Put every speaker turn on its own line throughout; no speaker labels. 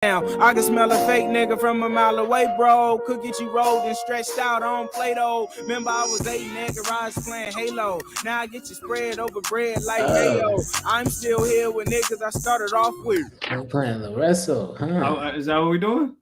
I can smell a fake nigga from a mile away, bro. Could get you rolled and stretched out on Play-Doh. Remember, I was 8 in that garage playing Halo. Now I get you spread over bread like mayo. I'm still here with niggas I started off with.
We're playing the wrestle, huh?
Oh, is that what we're doing?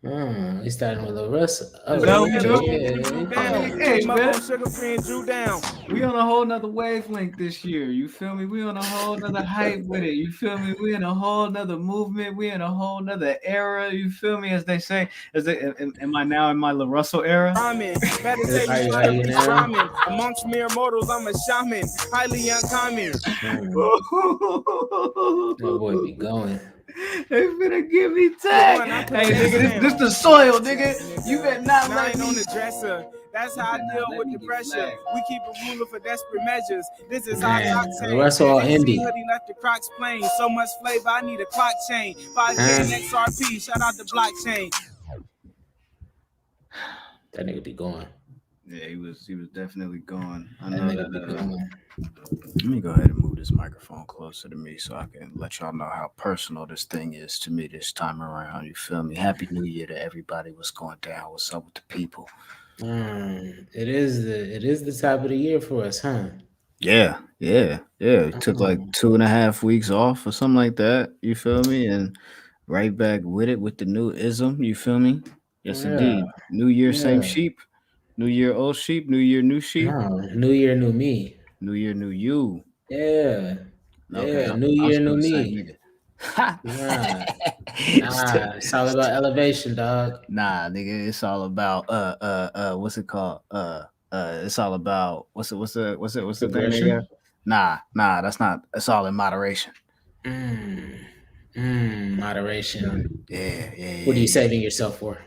We starting with the wrestle.
Is that what we doing?
Hey, man. Sugar free and drew down.
We on a whole nother wavelength this year. You feel me? We on a whole nother hype with it. You feel me? We in a whole nother movement. We in a whole nother era. You feel me? As they say, am I now in my La Russell era?
Better say you ramen. Amongst mere mortals, I'm a shaman. Highly uncommon.
That boy be going.
They finna give me tag. Hey, nigga, this the soil, nigga. You better not let me
on the dresser. That's how I deal with the pressure. We keep a ruler for desperate measures. This is our octane.
The rest all indie.
Hoodie left the Crocs plain. So much flavor, I need a clock chain. 5 year XRP. Shout out to blockchain.
That nigga be going.
Yeah, he was definitely going. I
That
know
nigga be going.
Let me go ahead and move this microphone closer to me so I can let y'all know how personal this thing is to me this time around. You feel me? Happy New Year to everybody. What's going down? What's up with the people?
It is the top of the year for us, huh?
Yeah. It took like 2.5 weeks off or something like that. You feel me? And right back with it with the new ism. You feel me? Yes, indeed. New year, same sheep. New year, old sheep. New year, new sheep.
No, new year, new me.
New year, new you.
Yeah.
Okay,
Yeah, new year, new me.
Nah.
It's all about elevation, dog.
Nah, nigga, it's all about what's it called? It's all about what's the thing, nigga? Nah, that's not. It's all in moderation.
Moderation.
Yeah.
What are you saving yourself for?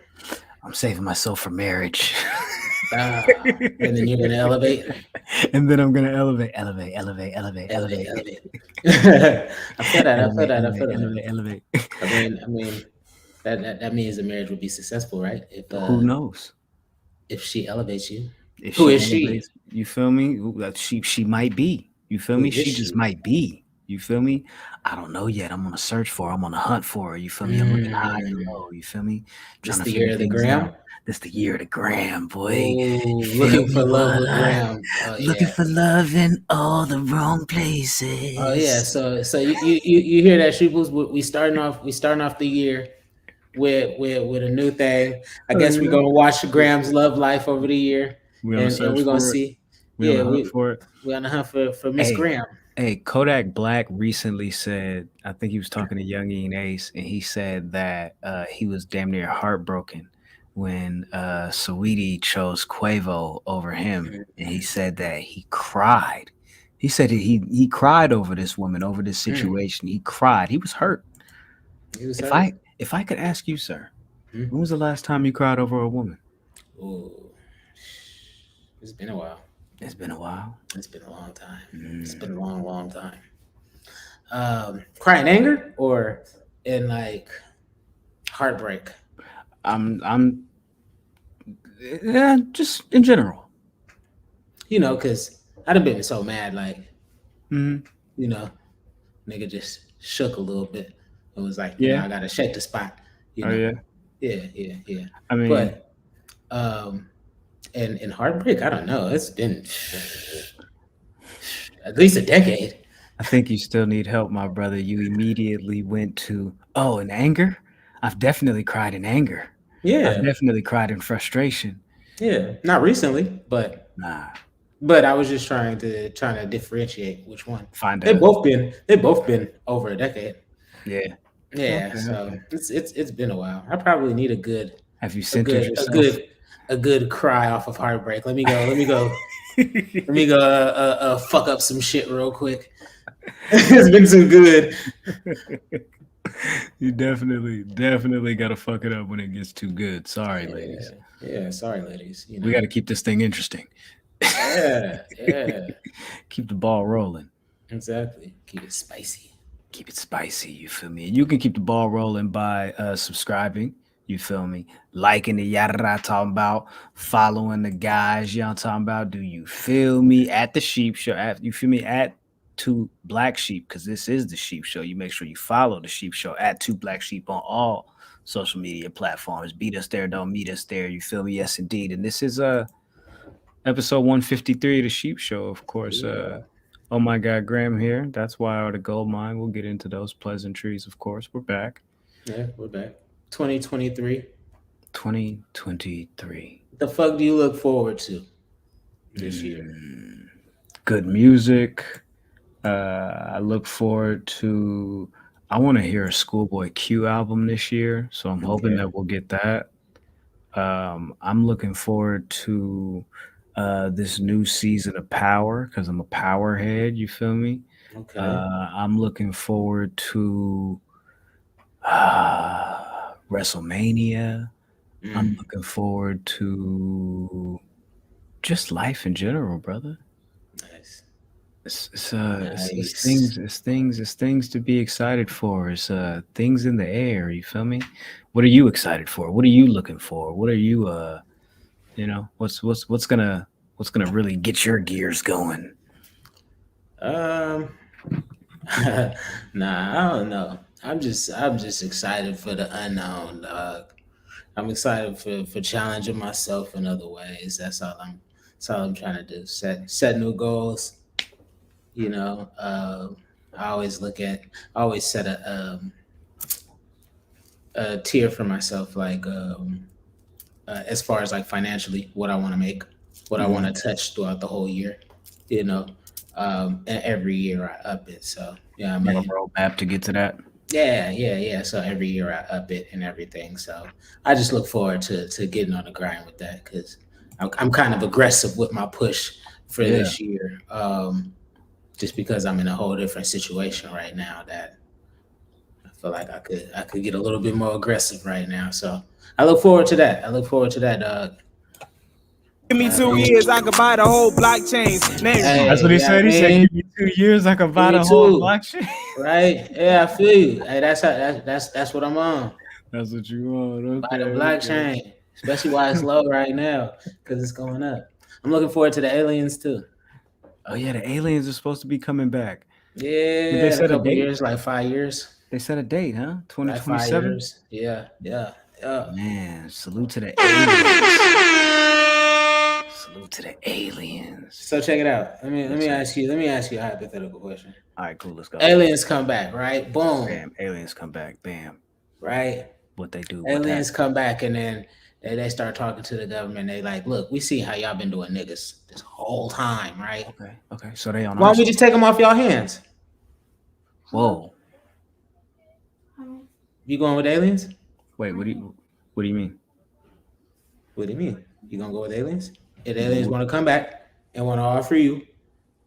I'm saving myself for marriage.
And then you're gonna elevate.
And then I'm gonna elevate.
I feel that.
Elevate.
I mean, that means the marriage would be successful, right? If
who knows?
If she elevates you,
who is she? You feel me? She might be. You feel me? She just might be. You feel me? I don't know yet. I'm on a search for her. I'm on a hunt for her. You feel me? I'm looking high and low. You feel me?
This the year of the gram?
This the year of the gram, boy.
Looking for love with gram.
Looking for love in all the wrong places.
Oh yeah. So you hear that, Sheeples? We starting off the year with a new thing. I guess we're gonna watch Graham's love life over the year, and we're gonna see.
We're on the hunt for it.
We're on the hunt for Miss Graham.
Hey, Kodak Black recently said, I think he was talking to Youngin Ace, and he said that he was damn near heartbroken when Saweetie chose Quavo over him, and he said that he cried. He said he cried over this woman, over this situation. He cried. He was hurt. If I could ask you, sir, when was the last time you cried over a woman?
Oh, it's been a while.
It's been a while.
It's been a long time. It's been a long time. Cry in anger or in like heartbreak?
I'm just in general.
You know, because I'd have been so mad, like, you know, nigga just shook a little bit. It was like, you know, I gotta shake the spot. You know? Yeah.
I mean,
but and in heartbreak, I don't know. It's been at least a decade.
I think you still need help, my brother. You immediately went to in anger. I've definitely cried in anger.
Yeah,
I've definitely cried in frustration.
Yeah, not recently, but
nah.
But I was just trying to differentiate which one.
They
both been over a decade.
Yeah.
Yeah. Okay, so it's been a while. I probably need a good.
Have you centered yourself?
A good cry off of heartbreak. Let me go. Let me go. Fuck up some shit real quick. It's been so good.
You definitely gotta fuck it up when it gets too good. Sorry, ladies.
Yeah, sorry, ladies. You know.
We gotta keep this thing interesting.
Yeah.
Keep the ball rolling.
Exactly. Keep it spicy.
You feel me? You can keep the ball rolling by subscribing. You feel me? Liking the yada talking about, following the guys. You know what I'm talking about? Do you feel me? At the Sheep Show. You feel me? At Two Black Sheep, because this is the Sheep Show. You make sure you follow the Sheep Show at Two Black Sheep on all social media platforms. Beat us there, don't meet us there. You feel me? Yes, indeed. And this is episode 153 of the Sheep Show, of course. Oh my God, Graham here. That's why I are the gold mine. We'll get into those pleasantries, of course. We're back.
Yeah, we're back. 2023.
2023.
What the fuck do you look forward to this year?
Good music. I look forward to. I want to hear a Schoolboy Q album this year, so I'm hoping that we'll get that. I'm looking forward to this new season of Power because I'm a Power head. You feel me?
Okay.
I'm looking forward to WrestleMania. I'm looking forward to just life in general, brother.
Nice.
It's things to be excited for. It's things in the air. You feel me? What are you excited for? What are you looking for? What are you what's gonna really get your gears going?
Nah, I don't know. I'm just excited for the unknown, dog. I'm excited for challenging myself in other ways. That's all I'm trying to do. Set new goals. You know, I always set a tier for myself, like as far as like financially, what I want to make, what I want to touch throughout the whole year. You know, and every year I up it. So yeah, I mean,
a roadmap to get to that.
Yeah. So every year I up it and everything. So I just look forward to getting on the grind with that because I'm kind of aggressive with my push for this year. Just because I'm in a whole different situation right now that I feel like I could get a little bit more aggressive right now. So I look forward to that. Dog.
Give me 2 years, I could buy the whole blockchain.
That's what he said. He said, "Give me 2 years, I could buy the whole blockchain."
Right? Yeah, I feel you. Hey, that's what I'm on.
That's what you want. Okay,
buy the blockchain, especially while it's low right now because it's going up. I'm looking forward to the aliens too.
Oh yeah, the aliens are supposed to be coming back.
Yeah, they said a couple years, like 5 years.
They set a date, huh? 2027.
Yeah.
Man, salute to the aliens. Salute to the aliens.
So check it out. Let me ask you a hypothetical question.
All right, cool. Let's go.
Aliens come back, right? Boom.
Bam. Aliens come back. Bam.
Right.
What they do?
Aliens come back, and then they start talking to the government. They like, look, we see how y'all been doing niggas this whole time, right?
Okay. So they on.
Why don't we just take them off y'all hands?
Whoa.
You going with aliens?
Wait, what do you mean?
What do you mean? You gonna go with aliens? If aliens want to come back and want to offer you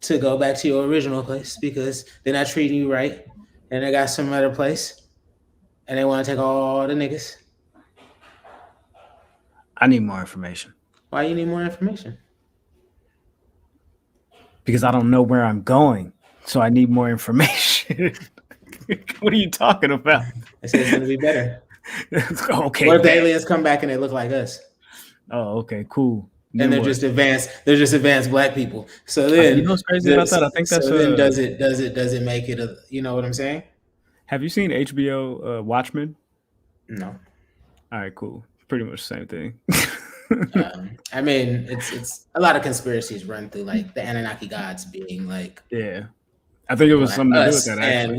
to go back to your original place because they're not treating you right, and they got some other place, and they want to take all the niggas.
I need more information.
Why you need more information?
Because I don't know where I'm going, so I need more information. What are you talking about?
I said it's gonna be better.
Okay.
What if the aliens come back and they look like us?
Oh, okay, cool.
And they're just advanced. They're just advanced black people. So then,
you know what's crazy about that? I think that's.
So then, does it make it? You know what I'm saying?
Have you seen HBO Watchmen?
No.
All right, cool. Pretty much the same thing.
I mean, it's a lot of conspiracies run through like the Anunnaki gods being like.
Yeah. I think it was something to do with that.
Actually. And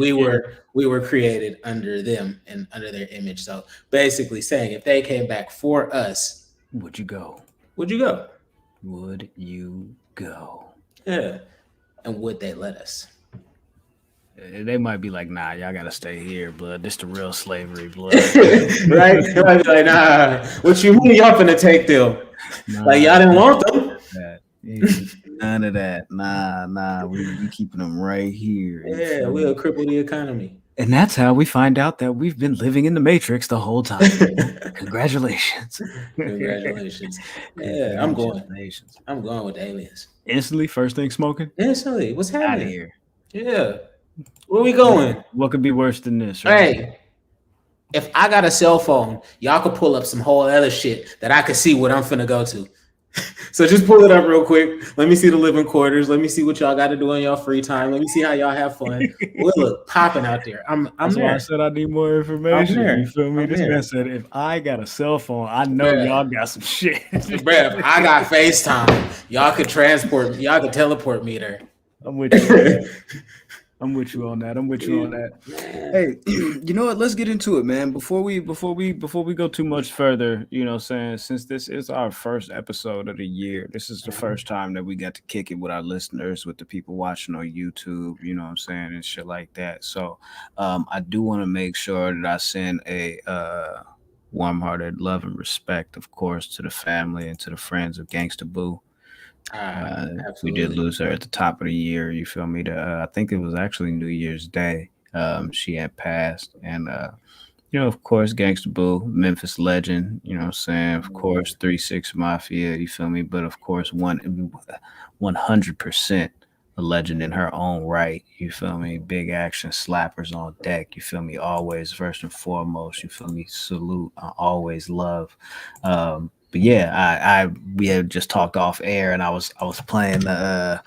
we were created under them and under their image. So basically saying if they came back for us,
would you go?
Would you go?
Would you go?
Yeah. And would they let us?
They might be like, nah, y'all gotta stay here, blood. This the real slavery, blood.
Right? They might be like, nah, what you mean y'all finna take them? Nah, like y'all didn't want them.
None of that. Nah. We keeping them right here.
Yeah, we'll cripple the economy.
And that's how we find out that we've been living in the Matrix the whole time. Congratulations.
Yeah, I'm going with the aliens.
Instantly, first thing smoking?
Instantly. What's happening?
Out of here.
Yeah. Where we going?
What could be worse than this? Right?
Hey, if I got a cell phone, y'all could pull up some whole other shit that I could see what I'm finna go to. So just pull it up real quick. Let me see the living quarters. Let me see what y'all got to do in y'all free time. Let me see how y'all have fun. We'll look popping out there.
That's
there.
why I said I need more information. You feel me? This man said if I got a cell phone, I know y'all got some shit.
Bruh, if I got FaceTime, y'all could transport me. Y'all could teleport me there.
I'm with you on that. I'm with you on that. Hey, you know what? Let's get into it, man. Before we go too much further, you know what I'm saying? Since this is our first episode of the year, this is the first time that we got to kick it with our listeners, with the people watching on YouTube, you know what I'm saying, and shit like that. So I do want to make sure that I send a warm-hearted love and respect, of course, to the family and to the friends of Gangsta Boo. We did lose her at the top of the year. You feel me? I think it was actually New Year's Day. She had passed, and you know, of course, Gangsta Boo, Memphis legend. You know what I'm saying? Of course, 3-6 Mafia. You feel me? But of course, 100% a legend in her own right. You feel me? Big action slappers on deck. You feel me? Always first and foremost. You feel me? Salute. Always love. But yeah, we had just talked off air, and I was playing the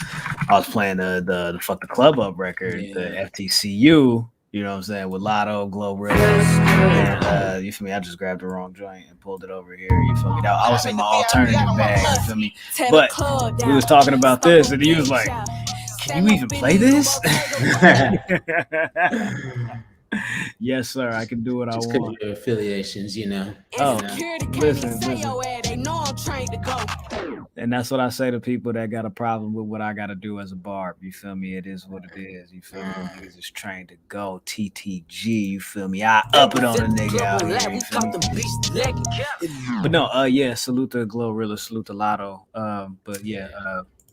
Fuck the Club Up record, the FTCU. You know what I'm saying, with Lotto, Glorilla, and you feel me? I just grabbed the wrong joint and pulled it over here. You feel me? I was in my alternative bag. You feel me? But we was talking about this, and he was like, "Can you even play this?" Yes, sir. I can do what I want.
Your affiliations, you know.
Oh, listen. And that's what I say to people that got a problem with what I got to do as a barb. You feel me? It is what it is. You feel me? Niggas is trained to go. TTG. You feel me? I up it on a nigga out here. You feel me? But no, yeah. Salute to Glorilla. Salute to Lotto. But yeah,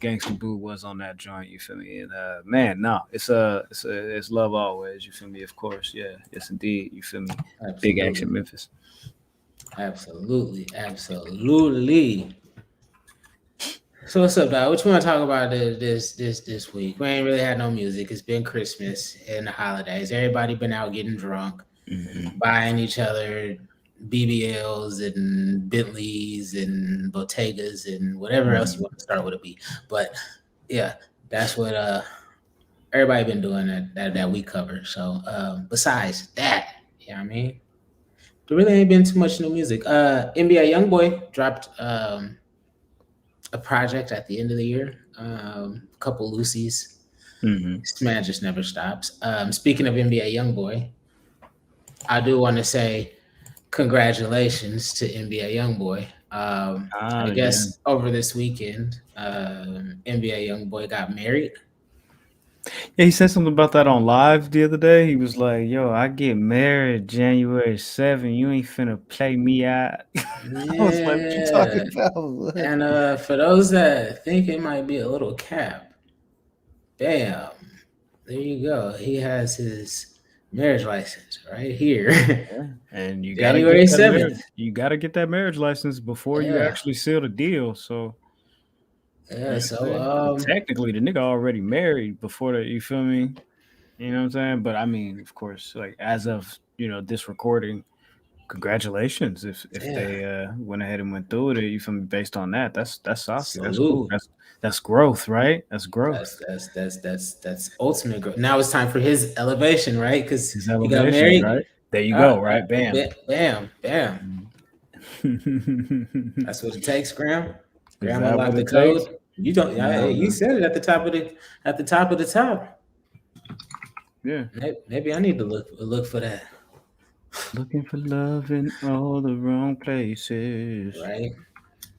Gangsta Boo was on that joint. You feel me? And man, no, it's love always. You feel me? Of course, yeah. Yes, indeed. You feel me? Absolutely. Big action Memphis.
Absolutely. So what's up, dog? What you want to talk about this week? We ain't really had no music. It's been Christmas and the holidays. Everybody been out getting drunk, buying each other BBLs and Bentleys and Bottegas and whatever else you want to start with a B. But yeah, that's what everybody been doing that we cover. So besides that, you know what I mean? There really ain't been too much new music. NBA Youngboy dropped a project at the end of the year. A couple loosies. This man just never stops. Speaking of NBA Youngboy, I do want to say congratulations to NBA Youngboy. I guess over this weekend, NBA Youngboy got married.
Yeah, he said something about that on live the other day. He was like, "Yo, I get married January 7th. You ain't finna play me out."
Yeah.
I was like, "What you talking about?"
And for those that think it might be a little cap, bam, there you go. He has his marriage license right here.
Yeah. And you gotta
January 7th.
You gotta get that marriage license before you actually seal the deal. So
yeah, so
technically the nigga already married before that, you feel me? You know what I'm saying? But I mean, of course, like as of this recording, congratulations if they went ahead and went through with it. You feel me? Based on that, that's awesome. That's cool. That's growth, right? That's growth.
That's ultimate growth. Now it's time for his elevation, right? Because he got married.
Right? There you go. Right? Bam.
That's what it takes, Graham. Graham unlocked the code. You don't. You said it at the top of the top.
Yeah.
Maybe I need to look for that.
Looking for love in all the wrong places.
Right.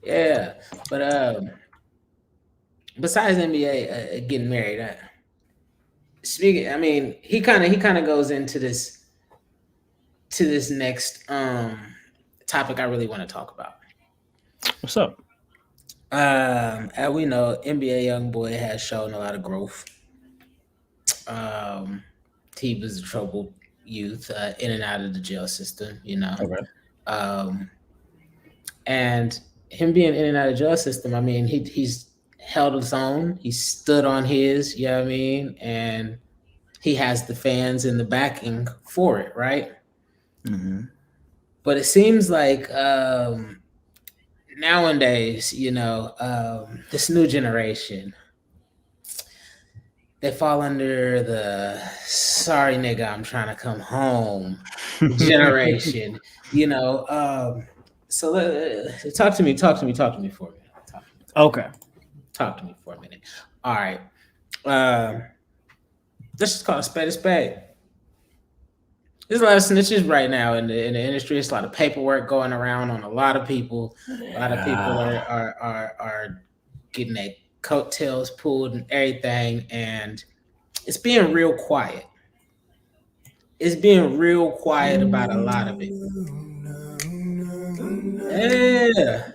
Yeah, but besides NBA getting married, speaking, I mean, he kind of goes into this next topic I really want to talk about.
What's up?
As we know, NBA Youngboy has shown a lot of growth. He was a troubled youth, in and out of the jail system, you know.
Okay.
And him being in and out of the jail system, I mean, he's held his own. He stood on his, you know what I mean? And he has the fans and the backing for it, right?
Mm-hmm.
But it seems like nowadays, this new generation, they fall under the sorry nigga, I'm trying to come home generation. So talk to me for a minute.
Okay.
Talk to me for a minute. All right. Let's just call a spade a spade. There's a lot of snitches right now in the industry. It's a lot of paperwork going around on a lot of people. A lot of people are getting their coattails pulled and everything, and it's being real quiet. It's being real quiet about a lot of it. Yeah.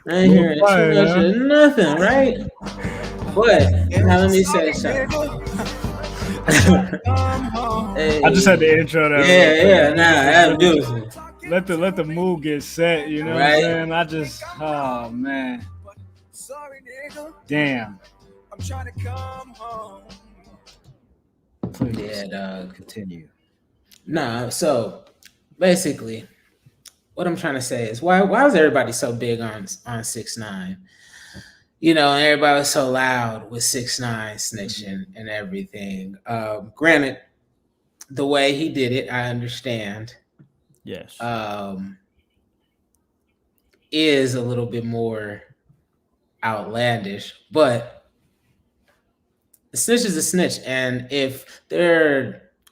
I ain't hearing too much of nothing, right? But now let me say something.
Hey. I just had to intro that.
That's beautiful.
Let the mood get set, you know right? What I'm saying? Oh man. Damn. I'm trying to come home. Please.
Yeah, dog.
Continue.
Nah, so basically, what I'm trying to say is why was everybody so big on 6ix9ine? And everybody was so loud with 6ix9ine snitching and everything. Granted, the way he did it, I understand.
Yes.
Is a little bit more outlandish, but a snitch is a snitch. And if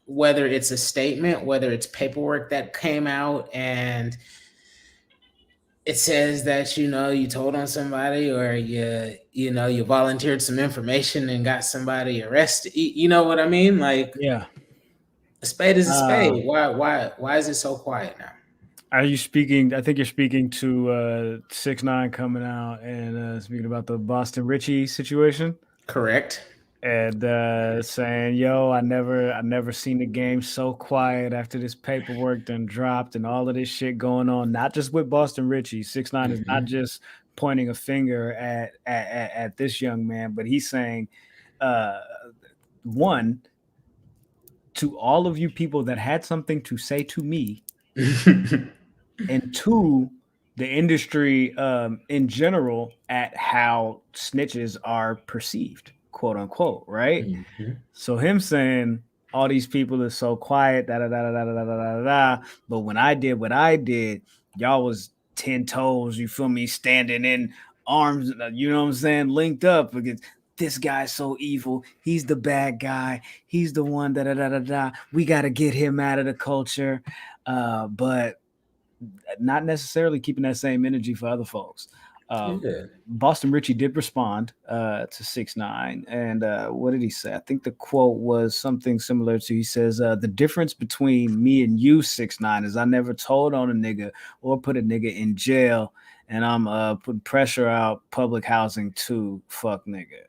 whether it's a statement, whether it's paperwork that came out and it says that, you told on somebody or you volunteered some information and got somebody arrested, you know what I mean? Like,
yeah,
a spade is a spade. Why is it so quiet now?
Are you speaking? I think you're speaking to 6ix9ine coming out and speaking about the Boston Richey situation.
Correct.
And saying, "Yo, I never seen the game so quiet after this paperwork done dropped and all of this shit going on. Not just with Boston Richey. 6ix9ine is not just pointing a finger at this young man, but he's saying, one, to all of you people that had something to say to me." And two, the industry in general at how snitches are perceived, quote unquote, right?
Mm-hmm.
So him saying all these people are so quiet, but when I did what I did, y'all was 10 toes, you feel me, standing in arms, you know what I'm saying, linked up against this guy's so evil. He's the bad guy. He's the one, we got to get him out of the culture. But not necessarily keeping that same energy for other folks. Boston Richey did respond to 6ix9ine, and what did he say? I think the quote was something similar to, he says, the difference between me and you, 6ix9ine, is I never told on a nigga or put a nigga in jail, and I'm putting pressure out public housing too. Fuck nigga.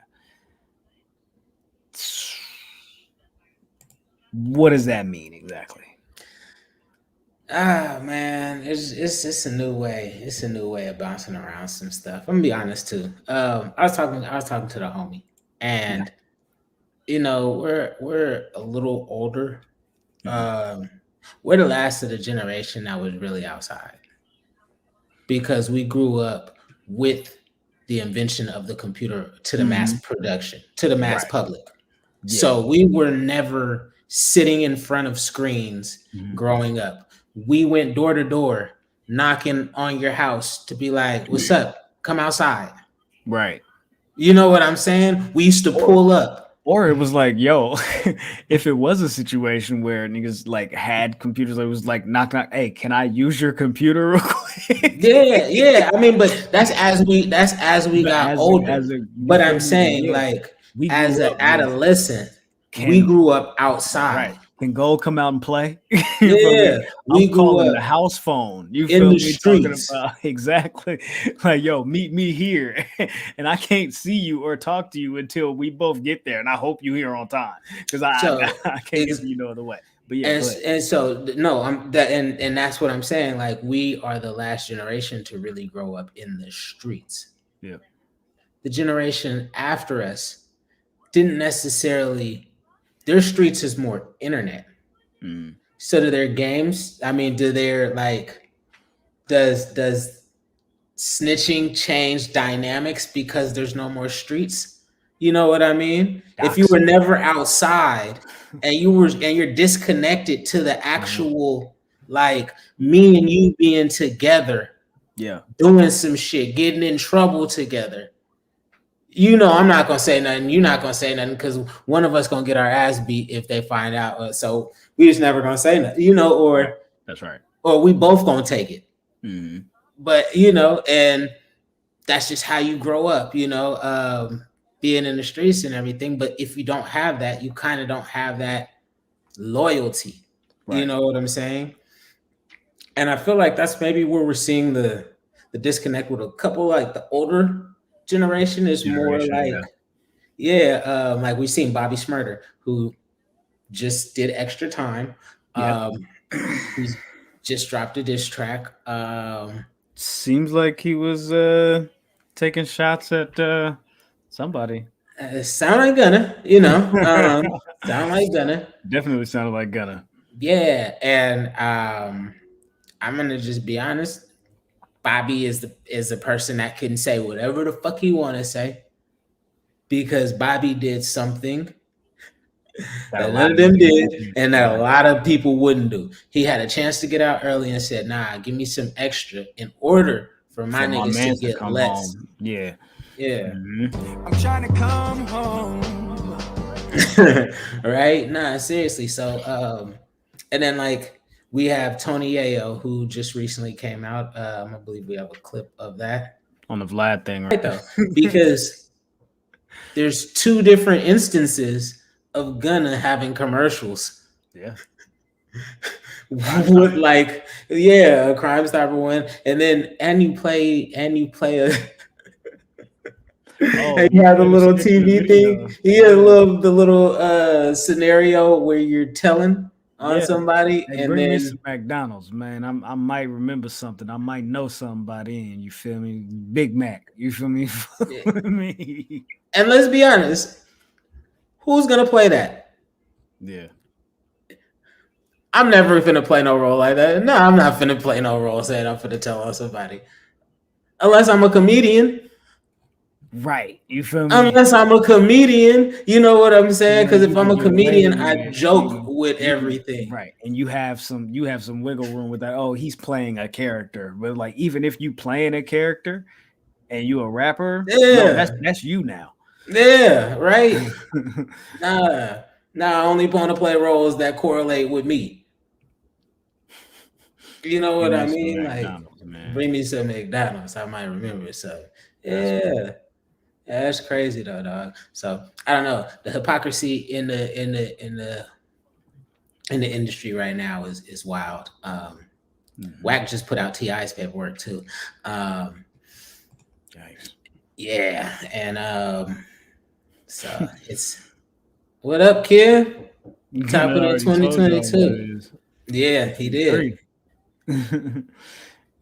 What does that mean exactly?
Man, it's a new way. It's a new way of bouncing around some stuff. I'm gonna be honest too. I was talking to the homie, and we're a little older. We're the last of the generation that was really outside because we grew up with the invention of the computer to the mass production, to the mass public. Yeah. So we were never sitting in front of screens growing up. We went door to door, knocking on your house to be like, "What's up? Come outside."
Right.
You know what I'm saying? We used to pull up.
Or it was like, yo, if it was a situation where niggas like had computers, it was like knock, hey, can I use your computer real quick?
Yeah. I mean, but that's as we got older. But I'm saying, like, as an adolescent, we grew up outside.
Right. Can gold come out and play?
Yeah,
we grew up the house phone. You
in
feel
the
me?
Streets.
Talking about exactly like, yo, meet me here, and I can't see you or talk to you until we both get there. And I hope you here on time because I can't get you no other way. But yeah,
and so no, and that's what I'm saying. Like, we are the last generation to really grow up in the streets.
Yeah,
the generation after us didn't necessarily. Their streets is more internet. So do their games? I mean, do their like does snitching changed dynamics because there's no more streets. You know what I mean? If you were never outside and you're disconnected to the actual like me and you being together, doing some shit, getting in trouble together. You know, I'm not gonna say nothing. You're not gonna say nothing because one of us gonna get our ass beat if they find out. So we just never gonna say nothing. You know, or
that's right.
Or we both gonna take it.
Mm-hmm.
But you know, and that's just how you grow up. You know, being in the streets and everything. But if you don't have that, you kind of don't have that loyalty. Right. You know what I'm saying? And I feel like that's maybe where we're seeing the disconnect with a couple, like the older generation is more like, like we've seen Bobby Shmurda, who just did Extra Time. He's just dropped a diss track.
Seems like he was taking shots at somebody.
Sound like Gunna, you know. Sound like Gunna.
Definitely sounded like Gunna.
Yeah, and I'm gonna just be honest. Bobby is a person that can say whatever the fuck he want to say, because Bobby did something that none of them did, and that a lot of people wouldn't do. He had a chance to get out early and said, "Nah, give me some extra in order for my niggas to get less."
Home. Yeah.
Mm-hmm.
I'm trying to come home.
Right? Nah, seriously. So, and then like we have Tony Yayo, who just recently came out. I believe we have a clip of that
on the Vlad thing, right?
Though, because there's two different instances of Gunna having commercials.
Yeah.
With like, a Crime Stopper one, and you play a. You had a little TV thing. He had the little scenario where you're telling on somebody, and
bring
then
me some McDonald's, man. I might remember something. I might know somebody, and you feel me? Big Mac, you feel me? me.
And let's be honest, who's gonna play that?
Yeah.
I'm never finna play no role like that. No, I'm not finna play no role saying I'm finna tell on somebody. Unless I'm a comedian.
Right. You feel me?
Unless I'm a comedian. You know what I'm saying? Because if I'm a comedian, I joke with everything.
Right. And you have some wiggle room with that. Oh, he's playing a character. But like, even if you playing a character and you a rapper, that's you now.
Yeah, right. Nah, I only want to play roles that correlate with me. You know what I mean? Like, bring me some McDonald's. I might remember something. Yeah, that's crazy though, dog. So I don't know. The hypocrisy in the industry right now is wild. Wack just put out T.I.'s paperwork too. Yeah, and so it's what up, kid? Top of the 2022. Yeah, he did.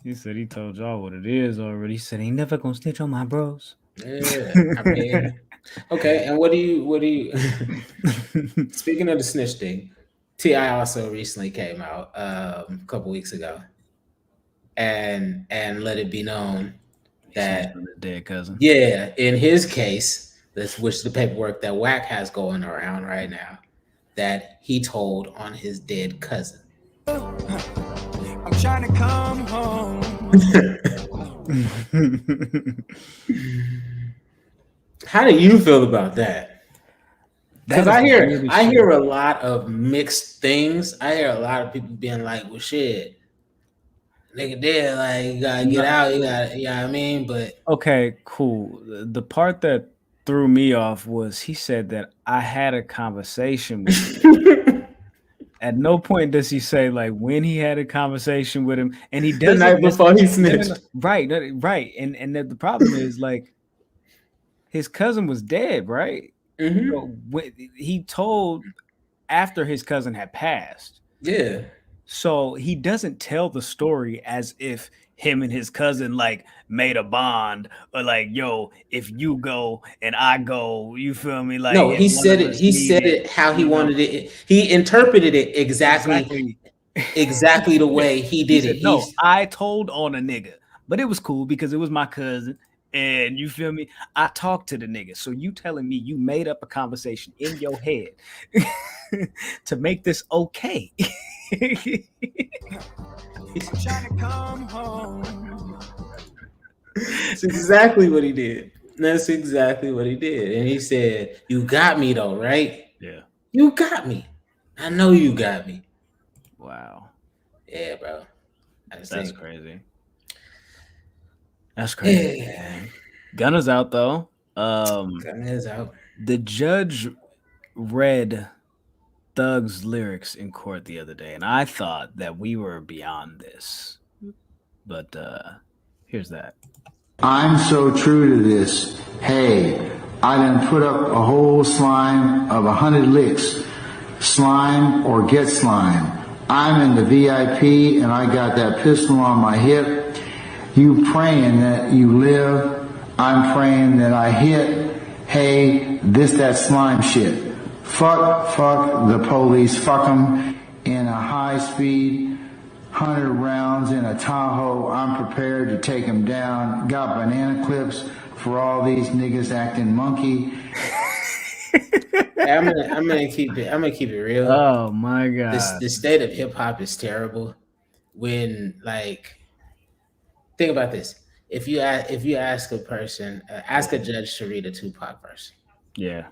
He said he told y'all what it is already. He said he never gonna snitch on my bros.
Yeah, I mean, okay. And what do you? Speaking of the snitch thing, T.I. also recently came out a couple weeks ago, and let it be known that
dead cousin.
Yeah, in his case, which the paperwork that Wack has going around right now, that he told on his dead cousin.
I'm trying to come home.
How do you feel about that? Because I hear a lot of mixed things. I hear a lot of people being like, "Well, shit, nigga dead. Like, you gotta get out. You gotta, you know what I mean?" But
okay, cool. The part that threw me off was he said that I had a conversation with him. At no point does he say like when he had a conversation with him, and he does
the night before he snitched.
Right. And the problem is like his cousin was dead, right?
Mm-hmm.
So he told after his cousin had passed.
Yeah.
So he doesn't tell the story as if him and his cousin like made a bond or like, yo, if you go and I go, you feel me? Like,
no, he said it. He said it how he wanted it. He interpreted it exactly the way he did it.
No, I told on a nigga, But it was cool because it was my cousin. And you feel me? I talked to the nigga. So you telling me you made up a conversation in your head to make this okay.
He's trying to come home.
That's exactly what he did. That's exactly what he did. And he said, "You got me though, right?
Yeah.
You got me. I know you got me."
Wow.
Yeah, bro.
That's crazy. That's crazy.
Yeah.
Gunna's out though.
Gunna's out.
The judge read Thug's lyrics in court the other day, and I thought that we were beyond this. But here's that.
I'm so true to this. Hey, I done put up a whole slime of 100 licks. Slime or get slime. I'm in the VIP and I got that pistol on my hip. You praying that you live. I'm praying that I hit. Hey, this that slime shit. Fuck the police. Fuck them in a high speed. 100 rounds in a Tahoe. I'm prepared to take them down. Got banana clips for all these niggas acting monkey.
I'm gonna keep it real.
Oh my god.
The state of hip hop is terrible. When think about this. If you ask a person, ask a judge to read a Tupac verse.
Yeah.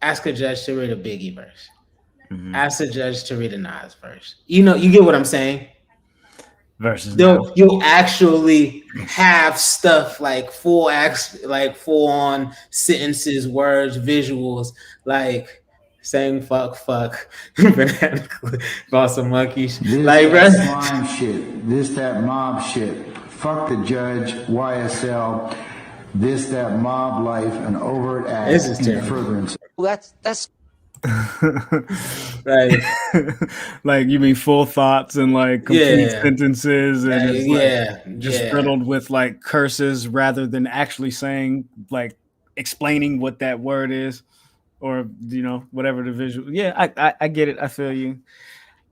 Ask a judge to read a Biggie verse. Mm-hmm. Ask a judge to read a Nas verse. You get what I'm saying?
Versus
you'll actually have stuff like full on sentences, words, visuals, like saying fuck, about some monkeys.
This
like
that slime shit. This that mob shit. Fuck the judge, YSL. This that mob life, an overt act in furtherance.
That's
Right.
Like you mean full thoughts and like complete sentences and just riddled with like curses rather than actually saying like explaining what that word is or whatever the visual. I get it. I feel you.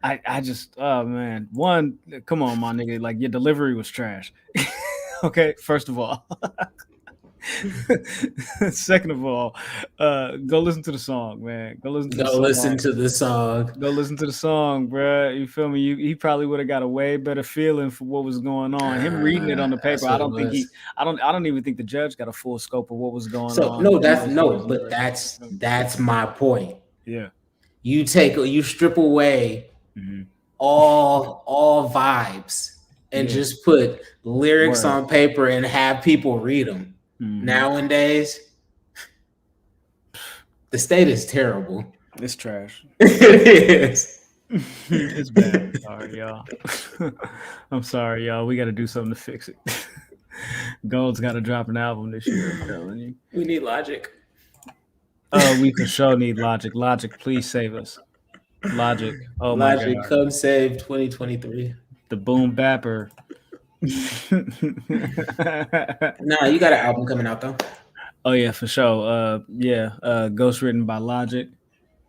I just man, one, come on, my nigga, like your delivery was trash. Okay, first of all. Second of all, go listen to the song, man. Go listen to the song, bro. You feel me? He probably would have got a way better feeling for what was going on. Him reading it on the paper, I don't even think the judge got a full scope of what was going on.
But that's my point.
Yeah.
You strip away all vibes and just put lyrics on paper and have people read them. Nowadays, the state is terrible.
It's trash.
It is.
It's bad. Sorry, y'all. I'm sorry, y'all. We got to do something to fix it. Gold's got to drop an album this year. I'm telling you.
We need Logic.
Oh, we for sure need Logic. Logic, please save us. Logic. Oh my God.
Logic, come save 2023.
The Boom Bapper.
Nah, you got an album coming out though.
Oh yeah, for sure. Ghost written by Logic.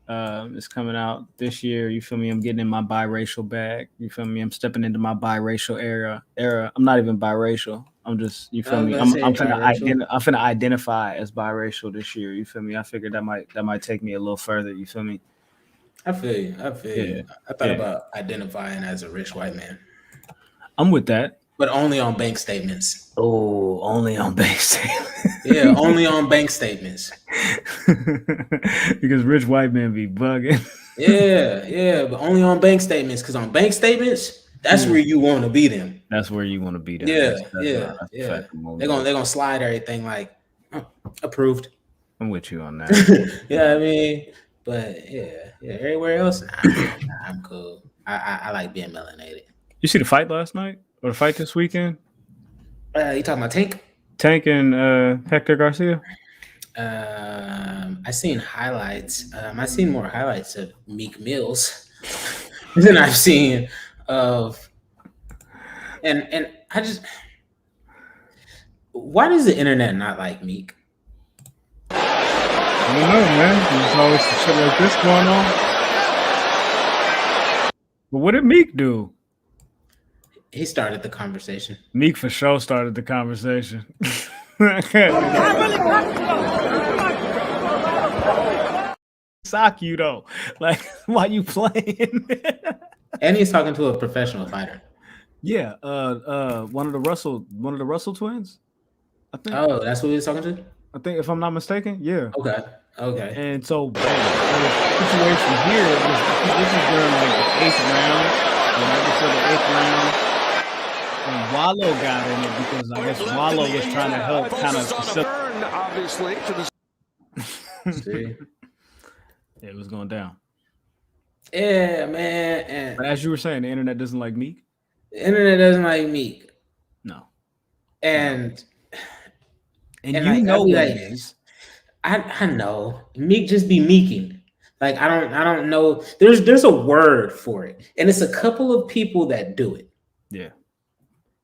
It's coming out this year. You feel me? I'm getting in my biracial bag. You feel me? I'm stepping into my biracial era. I'm not even biracial. I'm just, you feel me? I'm finna identify as biracial this year. You feel me? I figured that might take me a little further. You feel me?
I feel you. I thought about identifying as a rich white man.
I'm with that.
But only on bank statements.
Oh, only on bank statements.
Yeah, only on bank statements.
Because rich white men be bugging.
Yeah, but only on bank statements. Because on bank statements, that's where you want to be them.
That's where you want to be them.
Yeah. They're gonna slide everything like approved.
I'm with you on that.
Yeah, I mean, but yeah. Everywhere else, I'm cool. I like being melanated.
You see the fight last night? Or the fight this weekend?
You talking about Tank?
Tank and Hector Garcia?
I seen highlights. I seen more highlights of Meek Mill's than I've seen of. And I just, why does the internet not like Meek?
I don't know, man. There's always some shit like this going on. But what did Meek do?
He started the conversation.
Meek for sure started the conversation. Sock you though, like why you playing?
And he's talking to a professional fighter.
Yeah, one of the Russell twins. I think.
Oh, that's who he was talking to.
I think, if I'm not mistaken, yeah.
Okay.
And so the situation here was this is during like the 8th round, and right before the 8th round, and Wallow got in it because I guess Wallow was trying to help kind of obviously to the. See. It was going down.
Yeah, man.
But as you were saying, the internet doesn't like Meek.
The internet doesn't like Meek.
No.
And
you know what it is.
I know. Meek just be meeking. Like I don't know. There's a word for it. And it's a couple of people that do it.
Yeah.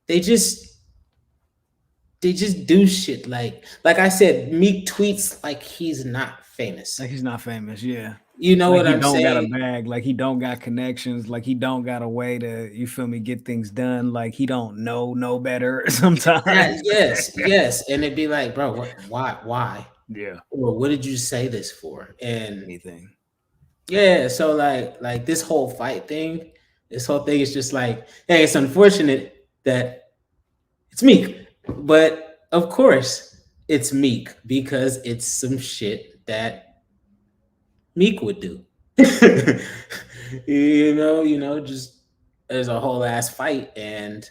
They just do shit like I said, Meek tweets like he's not famous.
Like he's not famous, yeah.
You know
like
what I'm saying?
He don't got a bag, like he don't got connections, like he don't got a way to, you feel me, get things done, like he don't know better sometimes.
Yes. And it'd be like, bro, why?
Yeah.
Or what did you say this for? And
anything.
Yeah, so like this whole fight thing, this whole thing is just like, hey, it's unfortunate that it's Meek, but of course it's Meek because it's some shit that Meek would do. you know, just there's a whole ass fight and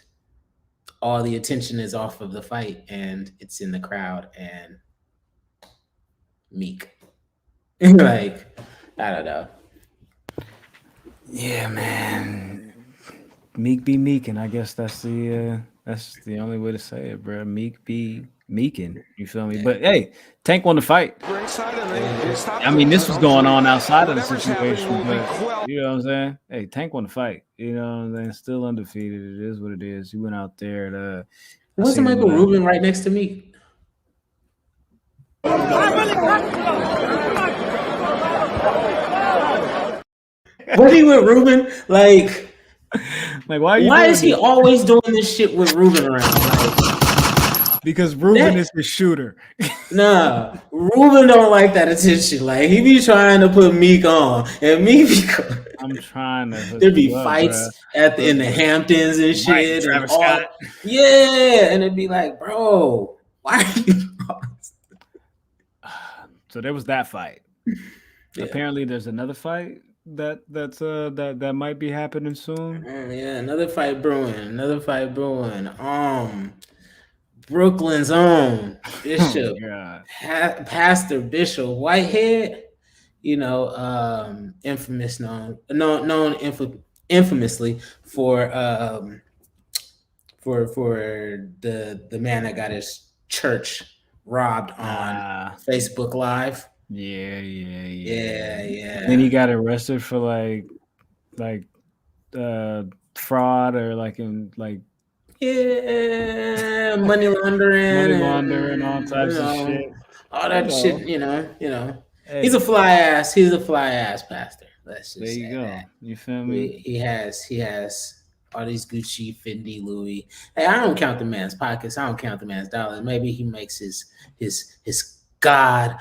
all the attention is off of the fight and it's in the crowd and Meek. Like, I don't know.
Yeah, man. Meek be meeking. I guess that's the only way to say it, bro. Meek be meeking. You feel me? But hey, Tank won the fight. I mean, this was going on outside of the situation, but you know what I'm saying? Hey, Tank won the fight. You know what I'm saying? Still undefeated. It is what it is. He went out there to.
Wasn't Michael Rubin right next to Meek? What he with Ruben? Like why is he always doing this shit with Ruben around? Like,
because Ruben is the shooter.
Nah, Ruben don't like that attention. Like he be trying to put Meek on, and Meek be.
I'm trying to.
There'd be fights in the Hamptons and shit.
Right, Travis Scott.
Yeah, and it'd be like, bro, why are you?
So there was that fight. Yeah. Apparently, there's another fight that might be happening soon.
Yeah, another fight brewing. Brooklyn's own Bishop, Pastor Bishop Whitehead. You know, infamously for the man that got his church robbed on Facebook Live.
Yeah.
Then
he got arrested for like fraud or
money laundering,
all types of shit.
All that shit, you know. Hey. He's a fly ass pastor. Let's just
there you go.
That.
You feel me?
He has all these Gucci, Fendi, Louis. Hey, I don't count the man's pockets. I don't count the man's dollars. Maybe he makes his God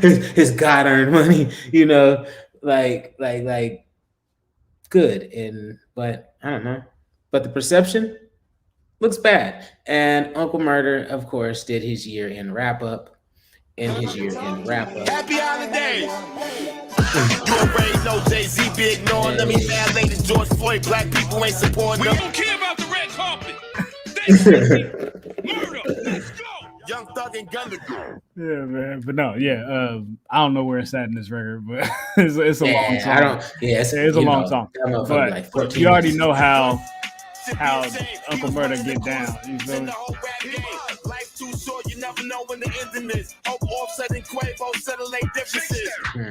his God earned money, you know, like good. But I don't know. But the perception looks bad. And Uncle Murda, of course, did his year-end wrap-up. Happy
holidays. You already know Jay-Z be ignoring them. He mad lady George Floyd. Black people ain't supporting them. We don't care about the red carpet. Murda, let's go. Young Thug and Gunna.
Yeah, man. But no, yeah. I don't know where it's at in this record, but it's a long song.
It's
a long song. But you already know how Uncle Murda get down. You feel me?
Life too short, you never know when the ending is. Hope Offset and Quavo settle their differences.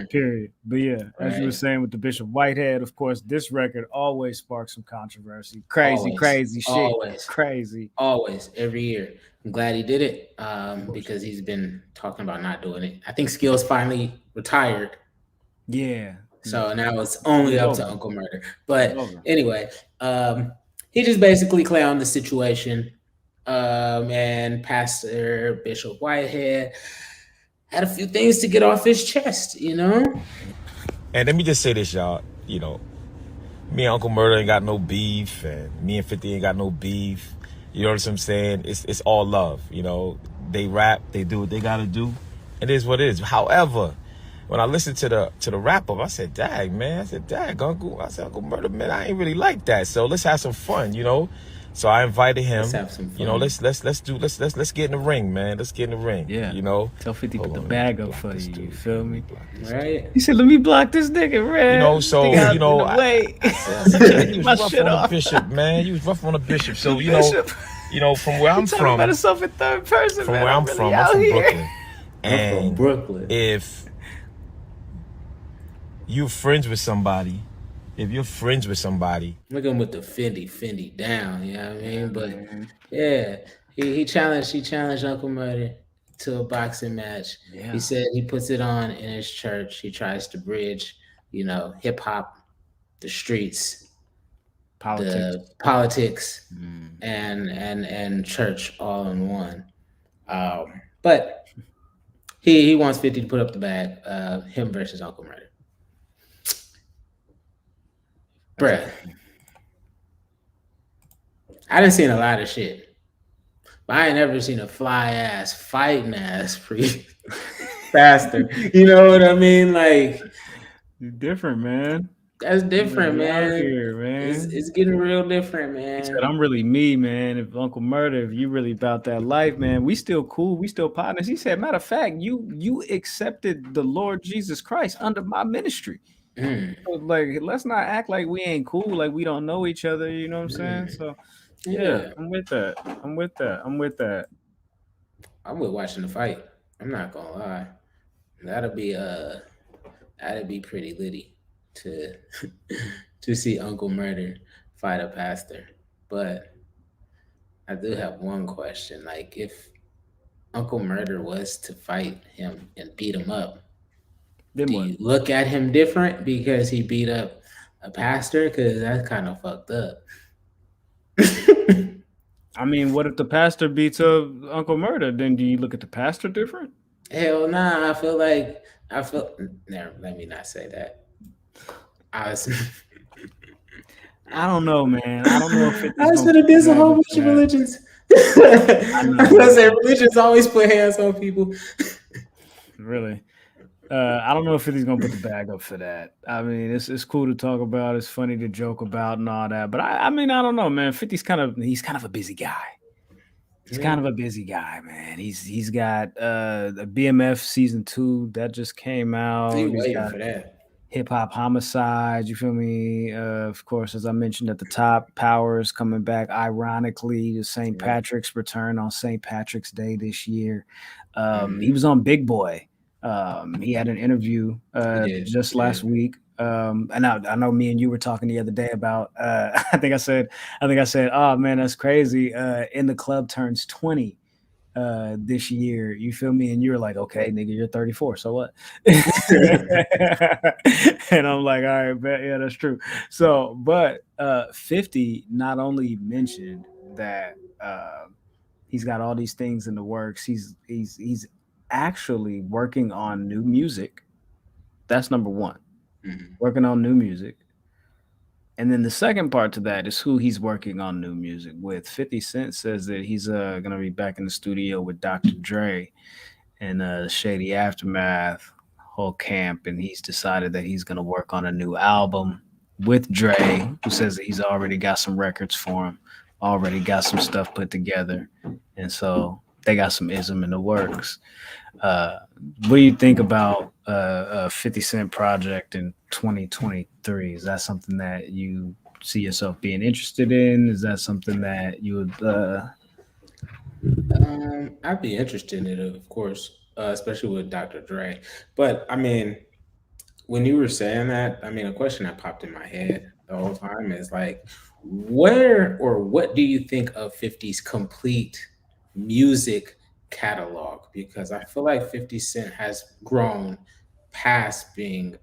Period. But yeah, as you were saying with the Bishop Whitehead, of course, this record always sparks some controversy. Crazy shit.
Always.
Crazy.
Always. Every year. I'm glad he did it because he's been talking about not doing it. I think Skills finally retired.
Yeah.
So now it's only up to Uncle Murda. But anyway, he just basically clowned the situation. And Pastor Bishop Whitehead had a few things to get off his chest, you know.
And let me just say this, y'all. You know, me and Uncle Murda ain't got no beef, and me and 50 ain't got no beef. You know what I'm saying? It's all love. You know, they rap, they do what they gotta do. It is what it is. However, when I listened to the wrap up, I said, "Dag, man," I said, "Dag, Uncle," I said, "Uncle Murda, man, I ain't really like that. So let's have some fun, you know." So I invited him.
Let's have some fun.
You know, let's get in the ring, man. Let's get in the ring.
Yeah.
You know.
Tell 50 put the bag up for you. You feel me?
Right?
He said, "Let me block this nigga, man."
You know, so you know,
wait.
I said, you was rough on the bishop, man. You was rough on the bishop. So you know, from where I'm from,
about yourself in third person,
from
man.
where I'm from Brooklyn.
I'm from Brooklyn.
If you're friends with somebody, look at
him with the Fendi down, you know what I mean? But yeah, he challenged Uncle Murda to a boxing match. Yeah. He said he puts it on in his church. He tries to bridge, you know, hip hop, the streets, the politics, and church all in one. But he wants 50 to put up the bag. Him versus Uncle Murda. Bruh, I done seen a lot of shit, but I ain't never seen a fly ass fighting ass faster. You know what I mean? Like,
you're different, man.
That's different, man.
Here, man.
It's getting real different, man.
He said, "I'm really me, man. If Uncle Murda, if you really about that life, man, we still cool. We still partners." He said, "Matter of fact, you accepted the Lord Jesus Christ under my ministry." So, like, let's not act like we ain't cool, like we don't know each other. You know what I'm saying? So, yeah, I'm with that. I'm with
watching the fight. I'm not gonna lie. That'd be pretty litty to see Uncle Murda fight a pastor. But I do have one question. Like, if Uncle Murda was to fight him and beat him up, do you look at him different because he beat up a pastor? Because that's kind of fucked up.
I mean, what if the pastor beats up Uncle Murda? Then do you look at the pastor different?
Hell nah. Let me not say that. I
don't know, man. I don't know if
I was gonna diss a whole bunch of religions. I was say religions always put hands on people.
Really? I don't know if 50's gonna put the bag up for that. I mean, it's cool to talk about, it's funny to joke about and all that. But I mean, I don't know, man. 50's kind of a busy guy. He's kind of a busy guy, man. He's got a BMF season 2 that just came out.
He's waiting for that.
Hip Hop Homicide, you feel me? Of course, as I mentioned at the top, Powers coming back ironically to St. Patrick's return on St. Patrick's Day this year. He was on Big Boy. He had an interview just last week. And I know me and you were talking the other day about I think I said, oh man, that's crazy. In the Club turns 20 this year, you feel me? And you're like, okay, nigga, you're 34, so what? And I'm like, all right, bet, yeah, that's true. So, but 50 not only mentioned that he's got all these things in the works, he's actually working on new music. That's number one. Working on new music. And then the second part to that is who he's working on new music with. 50 Cent says that he's going to be back in the studio with Dr. Dre and Shady Aftermath, whole camp. And he's decided that he's going to work on a new album with Dre, who says that he's already got some records for him, already got some stuff put together. And so they got some ism in the works. What do you think about a 50 Cent project in 2023? Is that something that you see yourself being interested in? Is that something that you would
I'd be interested in it, of course, especially with Dr. Dre. But I mean, when you were saying that, I mean, a question that popped in my head the whole time is like, where or what do you think of 50's complete music catalog? Because I feel like 50 Cent has grown past being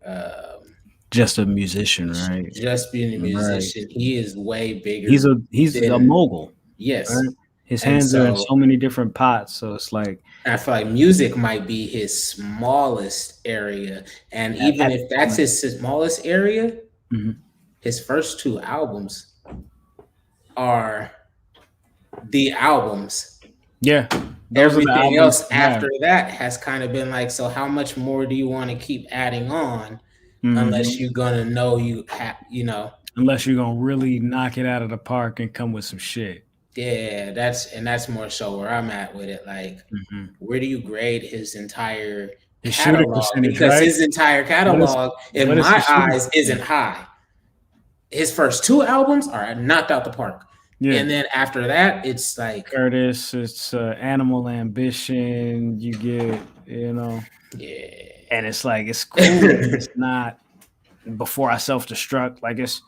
just a musician, right?
Just being a musician, he is way bigger.
He's a mogul.
Yes,
right? His hands are in so many different pots, so it's like
I feel like music might be his smallest area, and even if that's his smallest area, his first 2 albums are the albums.
Yeah.
Everything else after that has kind of been like, so how much more do you want to keep adding on? Unless you're gonna know
unless you're gonna really knock it out of the park and come with some shit.
Yeah, that's more so where I'm at with it. Like, where do you grade his entire catalog? Because his entire catalog, in my eyes, isn't high. His first 2 albums are knocked out the park. Yeah. And then after that, it's like
Curtis, it's Animal Ambition. You get, and it's like it's cool. It's not Before I Self-Destruct. Like it's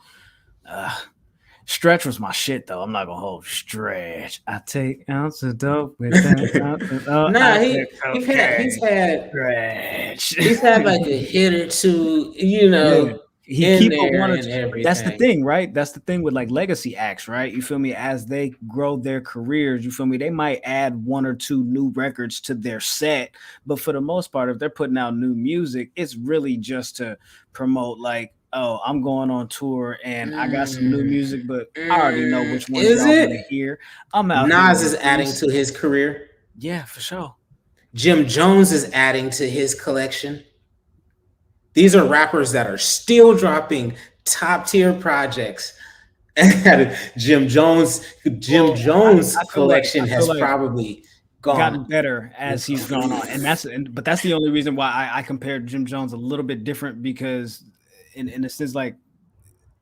Stretch was my shit though. I'm not gonna hold Stretch. I take ounce of dope with that.
Nah, he's had like a hit or two, Yeah.
He keep up one or two. That's the thing, right? That's the thing with like legacy acts, right? You feel me? As they grow their careers, you feel me? They might add 1 or 2 new records to their set, but for the most part, if they're putting out new music, it's really just to promote like, oh, I'm going on tour and I got some new music, but I already know which ones y'all want to hear. I'm out.
Nas is adding to his career.
Yeah, for sure.
Jim Jones is adding to his collection. These are rappers that are still dropping top tier projects. Jim Jones collection has probably
gotten better as he's gone on, but that's the only reason why I compared Jim Jones a little bit different, because in a sense, like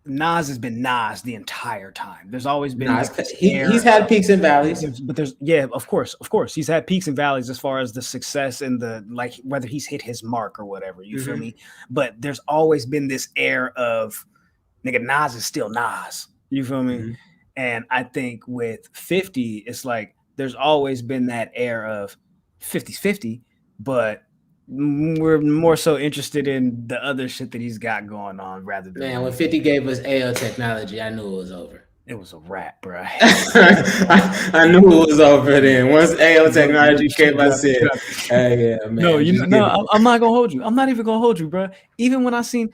Nas has been Nas the entire time. There's always been
he's had peaks and valleys,
but of course he's had peaks and valleys as far as the success and the like, whether he's hit his mark or whatever, you feel me? But there's always been this air of nigga, Nas is still Nas, you feel me? And I think with 50, it's like there's always been that air of 50's 50, but we're more so interested in the other shit that he's got going on rather than
when 50 gave us AO technology, I knew it was over.
It was a wrap, bro.
I knew it was over then. Once AO technology came, I said, "Hey, yeah, man."
I'm not gonna hold you. I'm not even gonna hold you, bro. Even when I saw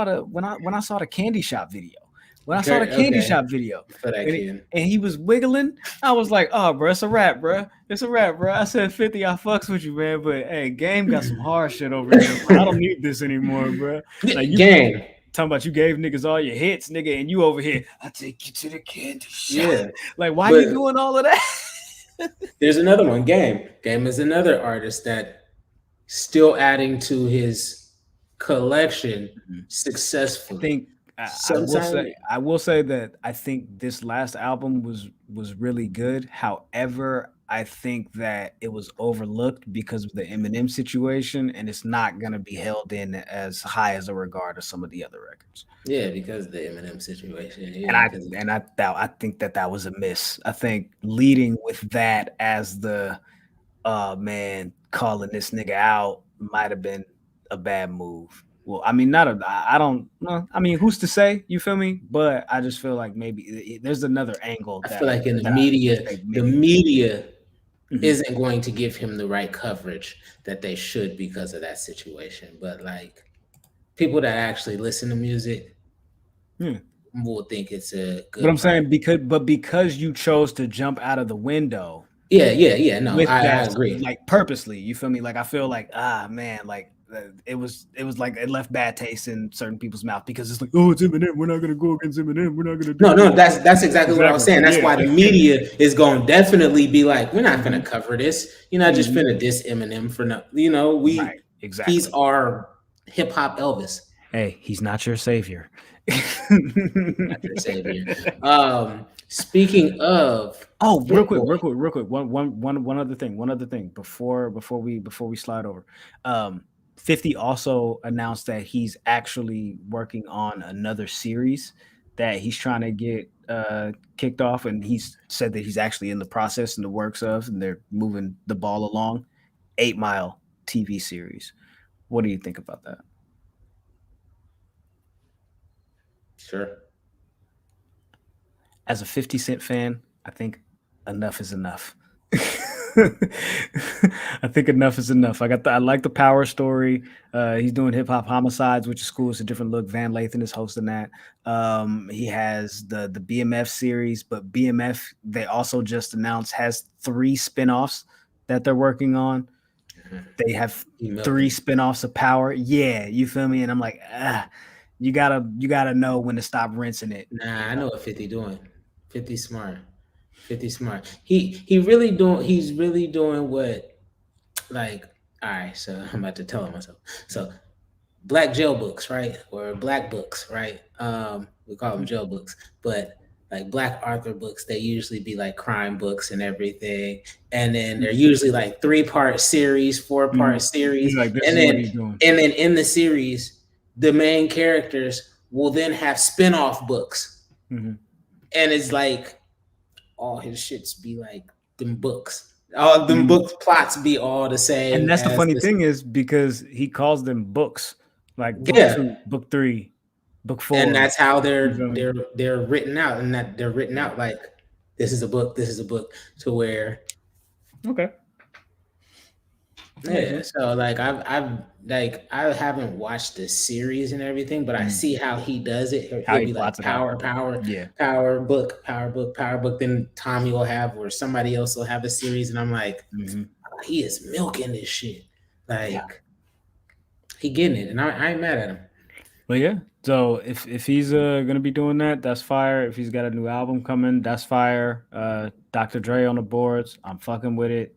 the Candy Shop video. When I saw the Candy Shop video and he was wiggling, I was like, oh, bro, it's a wrap, bro. It's a wrap, bro. I said, 50, I fucks with you, man. But, hey, Game got some hard shit over here, bro. I don't need this anymore, bro. Like,
Game.
Talking about you gave niggas all your hits, nigga, and you over here, I take you to the Candy Shop. Yeah. Like, why you doing all of that?
There's another one, Game. Game is another artist that still adding to his collection successfully.
I think I will say that I think this last album was really good. However, I think that it was overlooked because of the Eminem situation, and it's not going to be held in as high as a regard as some of the other records.
Yeah, because of the Eminem situation. Yeah,
and I think that was a miss. I think leading with that as the man calling this nigga out might have been a bad move. Well, I mean, I don't know. I mean, who's to say? You feel me? But I just feel like maybe there's another angle.
I feel like in the media isn't going to give him the right coverage that they should because of that situation. But like people that actually listen to music will think it's a good.
But I'm saying because you chose to jump out of the window.
Yeah. No, I agree.
Like purposely, you feel me? Like I feel like man, like. It was like it left bad taste in certain people's mouth because it's like, oh, it's Eminem. We're not gonna go against Eminem. We're not gonna do
No, that's exactly what I was saying. That's why the media is gonna definitely be like, we're not gonna cover this. You're not just gonna diss Eminem for no. Exactly. He's our hip hop Elvis.
Hey, he's not your savior.
Not your savior. Speaking of,
real quick. One other thing before we slide over. 50 also announced that he's actually working on another series that he's trying to get kicked off, and he's said that he's actually in the process and the works of, and they're moving the ball along. 8 Mile TV series. What do you think about that?
Sure.
As a 50 Cent fan, I think enough is enough. I think enough is enough. I like the Power Story. He's doing Hip Hop Homicides, which is cool. It's a different look. Van Lathan is hosting that. He has the BMF series, but BMF, they also just announced, has 3 spinoffs that they're working on. They have 3 spinoffs of Power. Yeah, you feel me? And I'm like, you gotta know when to stop rinsing it.
Nah, I know what 50 doing. 50 smart. 50 smart. He's really doing what, like, all right, so I'm about to tell myself. So black jail books, right? Or black books, right? We call them jail books, but like black author books, they usually be like crime books and everything. And then they're usually like 3-part series, 4-part series.
Like,
and then in the series, the main characters will then have spin-off books. And it's like all his shits be like them books. All them books plots be all the same.
And that's the funny thing is because he calls them books. Like book 2, book 3, book 4.
And that's how they're written out, and that they're written out like this is a book to where so like I haven't watched the series and everything, but I see how he does it. He'll be like power book. Then Tommy will have, or somebody else will have a series, and I'm like, he is milking this shit. Like he getting it, and I ain't mad at him.
But yeah, so if he's gonna be doing that, that's fire. If he's got a new album coming, that's fire. Dr. Dre on the boards, I'm fucking with it.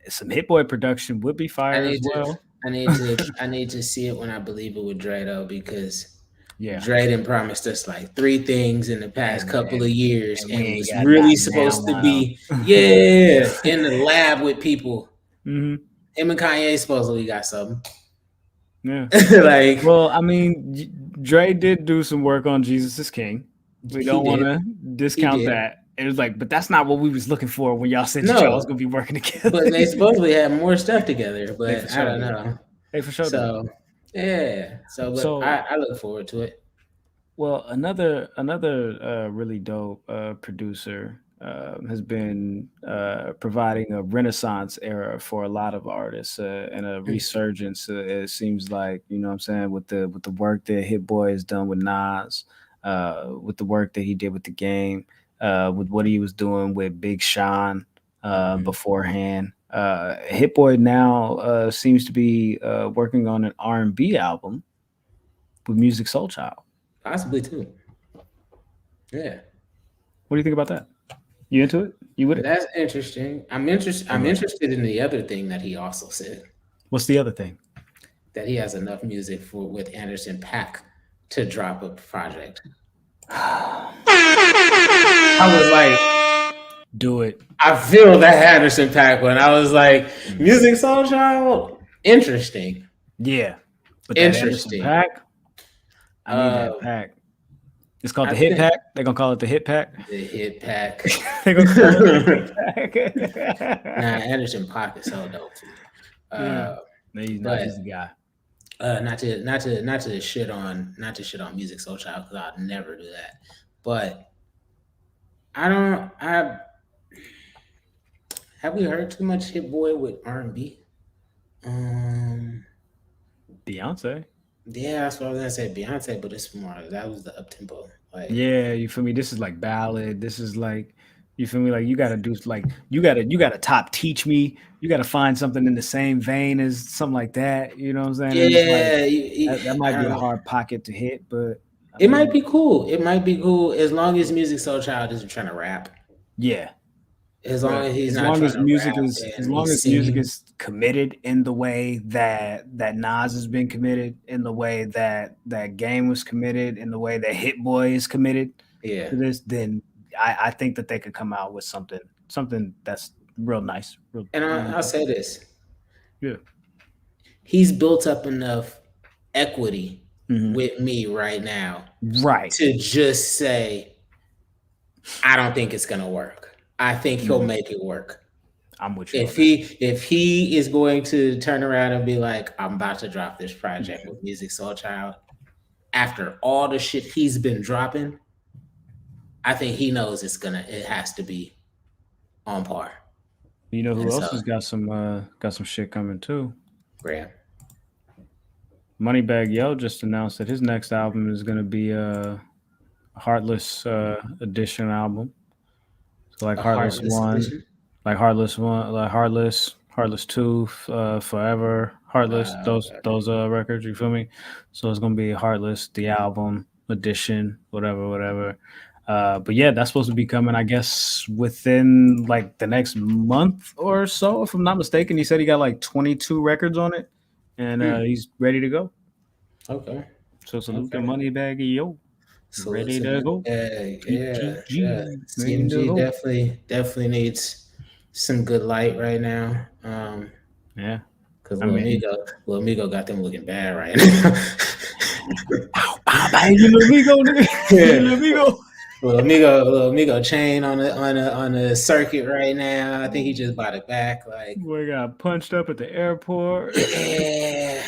Some Hit Boy production would be fire as well.
I need to see it when I believe it with Dre though, because Dre done promised us like 3 things in the past couple of years, and was really supposed to be in the lab with people. Him and Kanye supposedly got something.
Yeah.
Like,
well, I mean, Dre did do some work on Jesus is King. We don't want to discount that. It was like, but that's not what we was looking for when y'all said y'all was gonna be working together.
But they supposedly had more stuff together, but I don't know.
Hey, for sure.
So I look forward to it.
Well, another really dope producer has been providing a renaissance era for a lot of artists and a resurgence. It seems like, you know what I'm saying, with the work that Hit Boy has done with Nas, with the work that he did with The Game, with what he was doing with Big Sean beforehand. Hit Boy now seems to be working on an R&B album with Musiq Soulchild.
Possibly too. Yeah.
What do you think about that? You into it? You with it?
That's interesting. I'm interested in the other thing that he also said.
What's the other thing?
That he has enough music with Anderson .Paak to drop a project. I was like,
do it.
I feel that Anderson .Paak one. I was like, Musiq Soulchild, interesting.
Yeah,
but interesting.
Pack. I need that pack. It's called the Hit Pack. They're gonna call it the Hit Pack.
The Hit Pack.
They're gonna call it the Hit
Pack. Nah, Anderson .Paak is so dope.
He's a guy.
Not to shit on Musiq Soulchild, because I'll never do that. But have we heard too much Hit Boy with R&B?
Beyonce.
Yeah, that's what I was gonna say. Beyonce, but it's more. That was the up tempo. Like,
yeah, you feel me? This is like ballad. This is like, you feel me? Like you gotta do like you gotta top teach me. You gotta find something in the same vein as something like that. You know what I'm saying?
Yeah,
that might be a hard pocket to hit, but
it might be cool. It might be cool as long as Musiq Soulchild isn't trying to rap.
Yeah.
As long as music
is committed in the way that Nas has been committed, in the way that Game was committed, in the way that Hit Boy is committed to this, then I think that they could come out with something that's real nice.
I'll say this.
Yeah.
He's built up enough equity with me right now.
Right.
To just say, I don't think it's gonna work. I think he'll make it work.
I'm with you.
If he is going to turn around and be like, I'm about to drop this project with Musiq Soulchild, after all the shit he's been dropping, I think he knows it has to be on par.
You know who else has got some shit coming too?
Graham.
Moneybagg Yo just announced that his next album is gonna be a Heartless edition album. So like Heartless 1, edition? Like Heartless 1, like Heartless 2, Forever, Heartless, those records, you feel me? So it's gonna be Heartless, the album edition, whatever. But yeah, that's supposed to be coming, I guess, within like the next month or so, if I'm not mistaken. He said he got like 22 records on it, and he's ready to go.
Okay.
So salute to Moneybagg Yo. So ready to go.
Yeah. CMG definitely needs some good light right now.
Yeah.
Because Lil Migo got them looking bad right now. Lil Migo chain on the circuit right now. I think he just bought it back. Like,
we got punched up at the airport.
Yeah,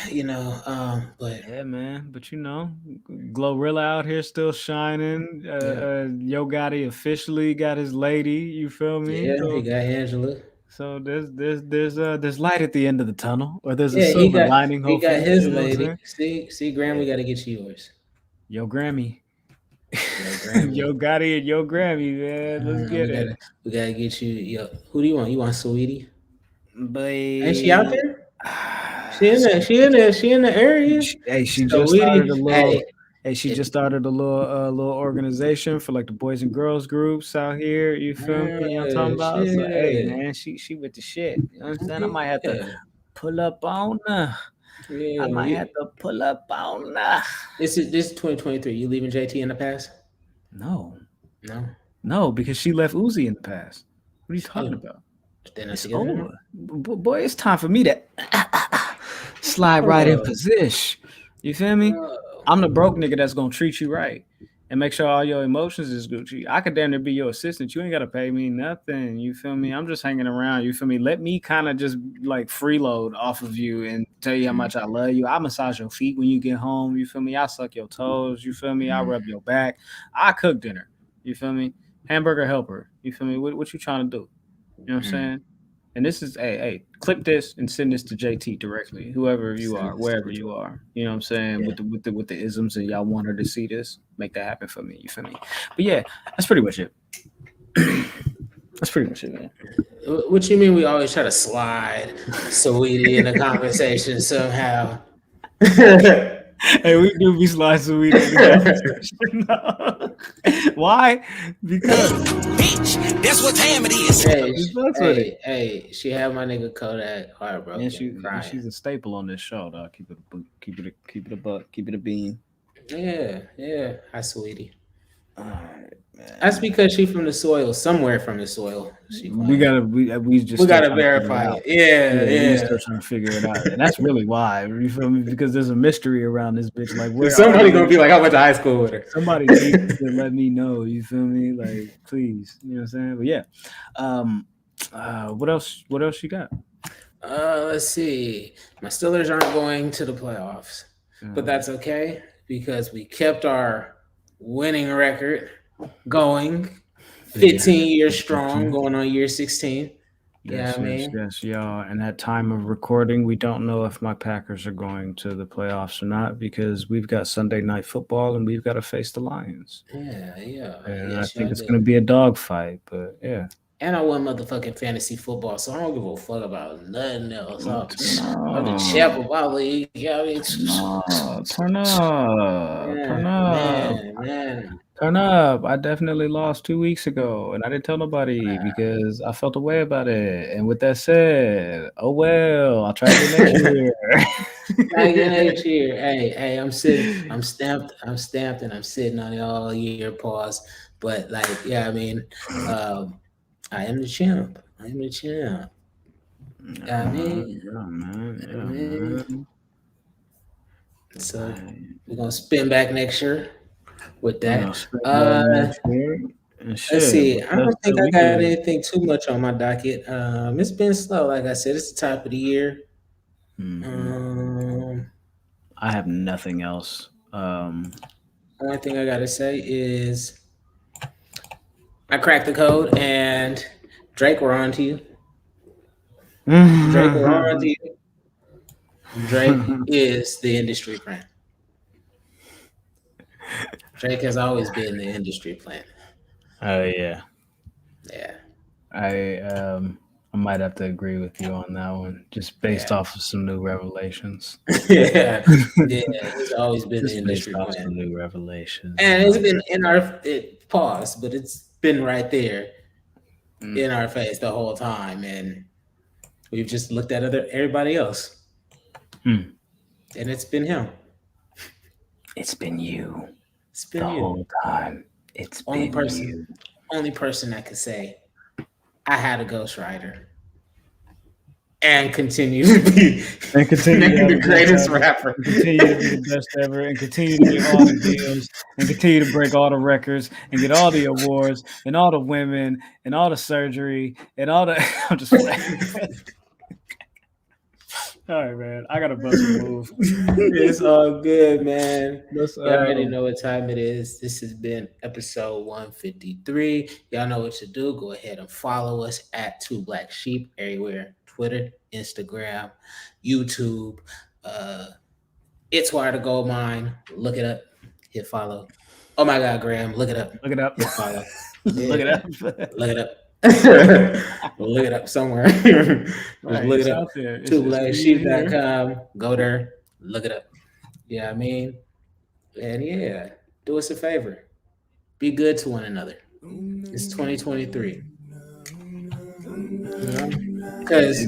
but
yeah, man. But Glorilla out here still shining. Yo Gotti officially got his lady. You feel me?
Yeah, he got Angela.
So there's light at the end of the tunnel, or there's a silver lining.
He got his lady. See, Grammy, we got to get you yours.
Yo Grammy. Yo Gotti and Yo Grammy, man. Let's get it.
We gotta get you. Yo, who do you want? You want Sweetie?
But
ain't she out there? She in the area.
She just started a little. She just started a little organization for like the boys and girls groups out here. You feel me? You know what I'm talking about? So, hey, man, she with the shit. You know what I'm saying? I might have to pull up on her. Yeah, I might have to pull up on her.
This is 2023. You leaving JT in the past?
No, because she left Uzi in the past. What are you talking about? It's over. Boy, it's time for me to slide right in position. You feel me? I'm the broke nigga that's gonna treat you right and make sure all your emotions is Gucci. I could damn near be your assistant. You ain't gotta pay me nothing. You feel me? I'm just hanging around. You feel me? Let me kind of just like freeload off of you and tell you how much I love you. I massage your feet when you get home. You feel me? I suck your toes. You feel me? I rub your back. I cook dinner. You feel me? Hamburger helper. You feel me? What you trying to do? You know what I'm saying? And this is, hey, clip this and send this to JT directly, whoever you are, wherever you are. You know what I'm saying? Yeah. With the isms, and y'all want her to see this, make that happen for me. You feel me? But yeah, that's pretty much it. That's pretty much it, man.
What you mean we always try to slide Sweetie in the conversation somehow?
Hey, we do be sliding Sweetie in the conversation. Why? Because
bitch, that's what time it is.
Hey, she had my nigga Kodak heartbroken.
And she's a staple on this show, dog. Keep it a buck, keep it a bean.
Yeah. Hi, Sweetie. All right, man. That's because she from the soil, somewhere from the soil. We gotta verify it. Yeah.
We're still trying to figure it out, and that's really why. You feel me? Because there's a mystery around this bitch. Like, where
somebody gonna be like, I went to high school with her.
Somebody needs to let me know. You feel me? Like, please. You know what I'm saying? But yeah. What else you got?
Let's see. My Steelers aren't going to the playoffs, but that's okay because we kept our winning record going. 15 years strong, going on year 16.
Yes, y'all. And at time of recording, we don't know if my Packers are going to the playoffs or not because we've got Sunday Night Football and we've got to face the Lions.
Yeah.
And I think it's going to be a dogfight, but yeah.
And I won motherfucking fantasy football, so I don't give a fuck about nothing else. I'm the champ of my league.
Turn up. I definitely lost 2 weeks ago, and I didn't tell nobody because I felt a way about it. And with that said, oh well, I'll try again
next year. Hey, I'm stamped, and I'm sitting on it all year. Pause. But I am the champ. Man. So we're gonna spin back next year with that. Let's see. I don't think I got anything too much on my docket. It's been slow. Like I said, it's the top of the year.
I have nothing else
Only thing I gotta say is I cracked the code, and Drake, we're on to you. Drake, we're on to you. Drake is the industry plant. Drake has always been the industry plant.
Oh yeah.
Yeah.
I might have to agree with you on that one, just based off of some new revelations.
Yeah, he's always been the industry
based off
plant.
some new revelations,
and it's been in our pause, but it's been right there in our face the whole time, and we've just looked at everybody else, and it's been him.
It's been you.
It's been
the
you.
whole time. It's only been you.
Only person that could say I had a ghostwriter and continue to be the greatest rapper,
continue to be the best ever, and continue to get all the deals, and continue to break all the records, and get all the awards, and all the women, and all the surgery, and all the. I'm just playing. All right, man. I gotta bust a move.
It's all good, man. Y'all already know what time it is. This has been episode 153. Y'all know what to do. Go ahead and follow us at 2 Black Sheep everywhere: Twitter, Instagram, YouTube. It's Wire to Gold Mine. Look it up. Hit follow. Oh my God, Graham. Look it up.
Look it up.
Hit follow.
Look it up.
Look it up. Look it up somewhere. Right, look it up. 2blacksheep.com. Go there. Look it up. Yeah, I mean, and yeah, do us a favor. Be good to one another. It's 2023. Because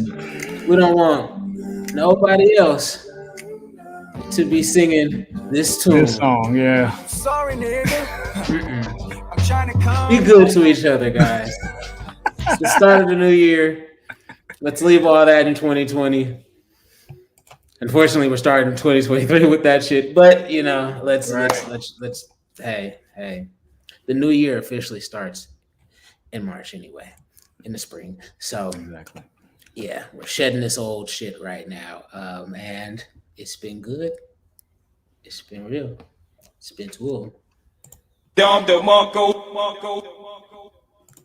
we don't want nobody else to be singing this tune.
This song, yeah.
Sorry, nigga. I'm trying to come.
Be good to each other, guys. It's the start of the new year. Let's leave all that in 2020. Unfortunately, we're starting 2023 with that shit. But let's hey. The new year officially starts in March anyway, in the spring. So
exactly.
Yeah, we're shedding this old shit right now. And it's been good. It's been real. It's been cool.
Dom the Marco.